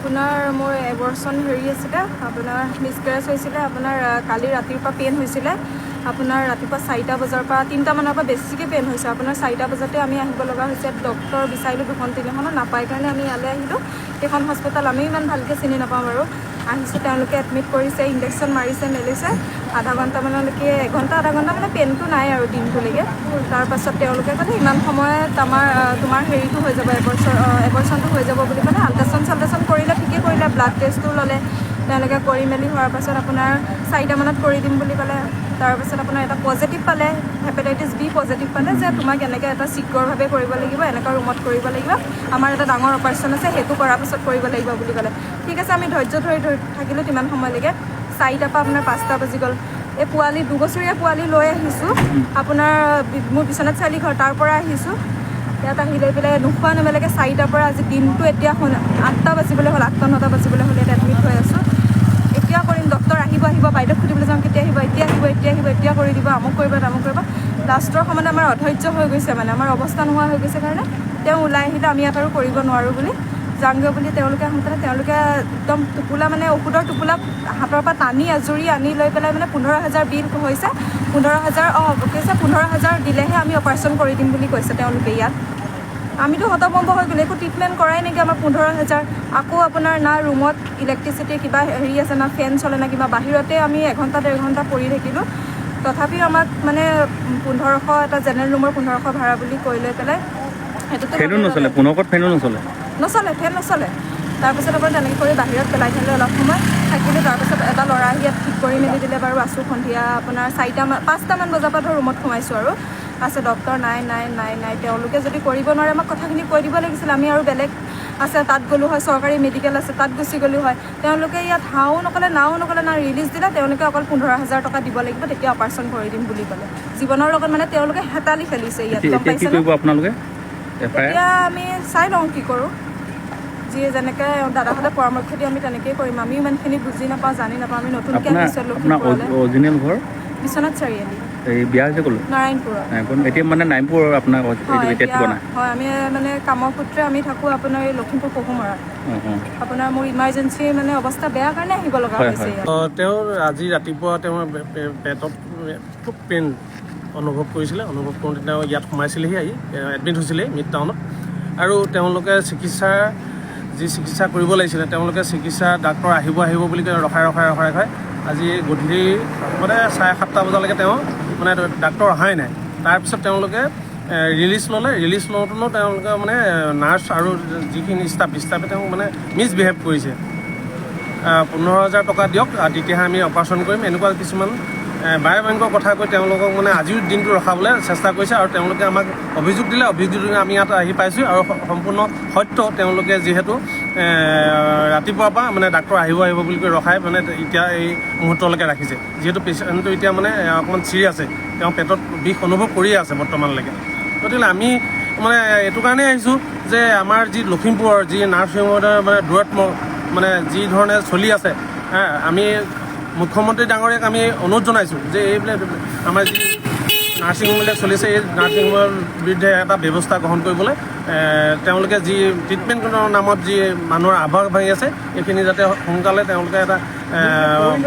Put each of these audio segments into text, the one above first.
আপোনাৰ মোৰ এবৰ্ষণ হেৰি আছিলে, আপোনাৰ মিছকেৰেজ হৈছিলে। আপোনাৰ কালি ৰাতিৰ পৰা পেইন হৈছিলে। আপোনাৰ ৰাতিপুৱা 4টা বজাৰ পৰা 3টা মানৰ পৰা বেছিকৈ পেইন হৈছে। আপোনাৰ 4টা বজাতে আমি আহিব লগা হৈছে। ডক্টৰ বিচাৰিলোঁ 2-3খনত, নাপায় কাৰণে আমি ইয়ালৈ আহিলোঁ। সেইখন হস্পিটেল আমি ইমান ভালকৈ চিনি নাপাওঁ বাৰু। আহিছোঁ, তেওঁলোকে এডমিট কৰিছে, ইনজেকশ্যন মাৰিছে মেলিছে। আধা ঘণ্টামানলৈকে, আধা ঘণ্টা মানে পেইনটো নাই আৰু দিনটোলৈকে। তাৰপাছত তেওঁলোকে ক'লে ইমান সময়ত তোমাৰ হেৰিটো হৈ যাব, এবৰ্ষণটো হৈ যাব বুলি ক'লে। আল্ট্ৰাচাউণ্ড কৰিলে, ঠিকেই কৰিলে। ব্লাড টেষ্টো ল'লে তেওঁলোকে। কৰি মেলি হোৱাৰ পাছত আপোনাৰ 4টা মানত কৰি দিম বুলি ক'লে। তাৰপাছত আপোনাৰ এটা পজিটিভ পালে, হেপাটাইটিছ বি পজিটিভ পালে, যে তোমাক এনেকৈ এটা ছিকিউৰভাৱে কৰিব লাগিব, এনেকুৱা ৰুমত কৰিব লাগিব, আমাৰ এটা ডাঙৰ অপাৰেশ্যন আছে, সেইটো কৰাৰ পাছত কৰিব লাগিব বুলি ক'লে। ঠিক আছে, আমি ধৈৰ্য ধৰি থাকিলোঁ কিমান সময়লৈকে। 4টাৰ পৰা আপোনাৰ 5টা বাজি গ'ল। এই পোৱালি 2 বছৰীয়া পোৱালি লৈ আহিছোঁ, আপোনাৰ মোৰ বিশ্বনাথ চাৰিআলি ঘৰ, তাৰ পৰা আহিছোঁ। ইয়াত আহি লৈ পেলাই নোখোৱা নেমেলাকৈ 4টাৰ পৰা আজি দিনটো এতিয়া 8টা বাজিবলৈ হ'ল, 8-9টা বাজিবলৈ হ'ল। ইয়াত এডমিট হৈ আছোঁ। এতিয়া কৰিম, ডক্টৰ আহিব বাইদেউক সুধিবলৈ যাওঁ কেতিয়া আহিব, এতিয়া কৰি দিব, আমুক কৰিব তামুক কৰিব। লাষ্টৰ সময়ত আমাৰ অধৈৰ্য হৈ গৈছে, মানে আমাৰ অৱস্থা নোহোৱা হৈ গৈছে কাৰণে তেওঁ ওলাই আহিলে, আমি ইয়াত আৰু কৰিব নোৱাৰোঁ বুলি যামগৈ বুলি তেওঁলোকে আহোঁতে তেওঁলোকে একদম টোপোলা, মানে ঔষধৰ টোপোলা হাতৰ পৰা টানি আজুৰি আনি লৈ পেলাই মানে 15,000 বিল হৈছে। 15,000 দিলেহে আমি অপাৰেশ্যন কৰি দিম বুলি কৈছে তেওঁলোকে ইয়াত। আমিতো হতভম্ব হৈ গ'লো, একো ট্ৰিটমেণ্ট কৰাই নেকি আমাৰ 15,000। আকৌ আপোনাৰ না ৰুমত ইলেক্ট্ৰিচিটি কিবা হেৰি আছে, না ফেন চলে না কিবা। বাহিৰতে আমি 1-1.5 ঘণ্টা পৰি থাকিলোঁ। তথাপিও আমাক মানে 1500, এটা জেনেৰেল ৰুমৰ 1500 ভাড়া বুলি কৈ লৈ পেলাই সেইটোতো ফেনো নচলে, 1500 ফেনো নচলে, ফেন নচলে। তাৰপিছত আপোনাৰ তেনেকৈ কৰি বাহিৰত পেলাই থ'লে অলপ সময় থাকিলোঁ। তাৰপিছত এটা ল'ৰা আহি ইয়াত ঠিক কৰি মেলি দিলে বাৰু। আছোঁ সন্ধিয়া আপোনাৰ 5টামান বজাৰ পৰা ৰুমত সোমাইছোঁ আৰু। আছে ডক্টৰ নাই। তেওঁলোকে যদি কৰিব নোৱাৰে আমাক কথাখিনি কৈ দিব লাগিছিল। আমি আৰু বেলেগ আছে তাত গ'লোঁ হয়, চৰকাৰী মেডিকেল আছে তাত গুচি গ'লোঁ হয়। তেওঁলোকে ইয়াত হাও নক'লে, নাও নক'লে, না ৰিলিজ দিলে। তেওঁলোকে অকল 15,000 টকা দিব লাগিব, তেতিয়া অপাৰেশ্যন কৰি দিম বুলি ক'লে। জীৱনৰ লগত মানে তেওঁলোকে হেতালি খেলিছে ইয়াত, গম পাইছে নে? আপোনালোকে এতিয়া আমি চাই লওঁ কি কৰোঁ। যিয়ে যেনেকৈ দাদাহঁতে পৰামৰ্শ দিয়ে আমি তেনেকেই কৰিম। আমি ইমানখিনি বুজি নাপাওঁ, জানি নাপাওঁ। আমি নতুনকৈ আহিছোঁ লখিমপুৰলৈ। অৰিজিনেল ঘৰ বিশ্বনাথ চাৰিআলি। এই বিয়া হৈছে ক'লো? নাৰায়ণপুৰত। এতিয়া মানে নাৰায়ণপুৰ আপোনাৰ হয়, আমি মানে কামৰ সূত্ৰে আমি থাকোঁ আপোনাৰ এই লখিমপুৰ পহুমৰাত। আপোনাৰ মোৰ ইমাৰ্জেঞ্চি মানে অৱস্থা বেয়া কাৰণে আহিব লগা হৈছে। তেওঁৰ আজি ৰাতিপুৱা তেওঁৰ পেটত খুব পেইন অনুভৱ কৰিছিলে। অনুভৱ কৰোঁতে তেওঁ ইয়াত সোমাইছিলেহি, আহি এডমিট হৈছিলে মিড টাউনত। আৰু তেওঁলোকে যি চিকিৎসা কৰিব লাগিছিলে, তেওঁলোকে ডাক্তৰ আহিব বুলি কৈ ৰখাই আজি গধূলি মানে 7:30 বজালৈকে তেওঁ মানে ডাক্তৰ অহাই নাই। তাৰপিছত তেওঁলোকে ৰিলিজ ল'লে। ৰিলিজ লওঁতেও তেওঁলোকে মানে নাৰ্ছ আৰু যিখিনি ষ্টাফে তেওঁক মানে মিছবিহেভ কৰিছে। 15,000 টকা দিয়ক, তেতিয়াহে আমি অপাৰেশ্যন কৰিম, এনেকুৱা কিছুমান বাৰে বাংকৰ কথা কৈ তেওঁলোকক মানে আজিৰ দিনটো ৰখাবলৈ চেষ্টা কৰিছে। আৰু তেওঁলোকে আমাক অভিযোগ দিলে আমি ইয়াত আহি পাইছোঁ। আৰু সম্পূৰ্ণ সত্য, তেওঁলোকে যিহেতু ৰাতিপুৱাৰ পৰা মানে ডাক্তৰ আহিব বুলি কৈ ৰখাই মানে এতিয়া এই মুহূৰ্তলৈকে ৰাখিছে। যিহেতু পেচেণ্টটো এতিয়া মানে অকণমান চিৰিয়াছে, তেওঁ পেটত বিষ অনুভৱ কৰিয়ে আছে বৰ্তমানলৈকে। গতিকে আমি মানে এইটো কাৰণেই আহিছোঁ যে আমাৰ যি লখিমপুৰৰ যি নাৰ্ছিং হোমৰ মানে দূৰত মানে যি ধৰণে চলি আছে, আমি মুখ্যমন্ত্ৰী ডাঙৰীয়াক আমি অনুৰোধ জনাইছোঁ যে এইবিলাক আমাৰ যি নাৰ্ছিং হোমবিলাক চলিছে, এই নাৰ্ছিং হোমৰ বিৰুদ্ধে এটা ব্যৱস্থা গ্ৰহণ কৰিবলৈ। তেওঁলোকে যি ট্ৰিটমেণ্টৰ নামত যি মানুহৰ আভাস ভাঙি আছে, এইখিনি যাতে সোনকালে তেওঁলোকে এটা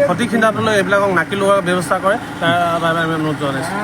সঠিক সিদ্ধান্ত লৈ এইবিলাকক নাকি লোৱাৰ ব্যৱস্থা কৰে, তাৰ বাবে আমি অনুৰোধ জনাইছোঁ।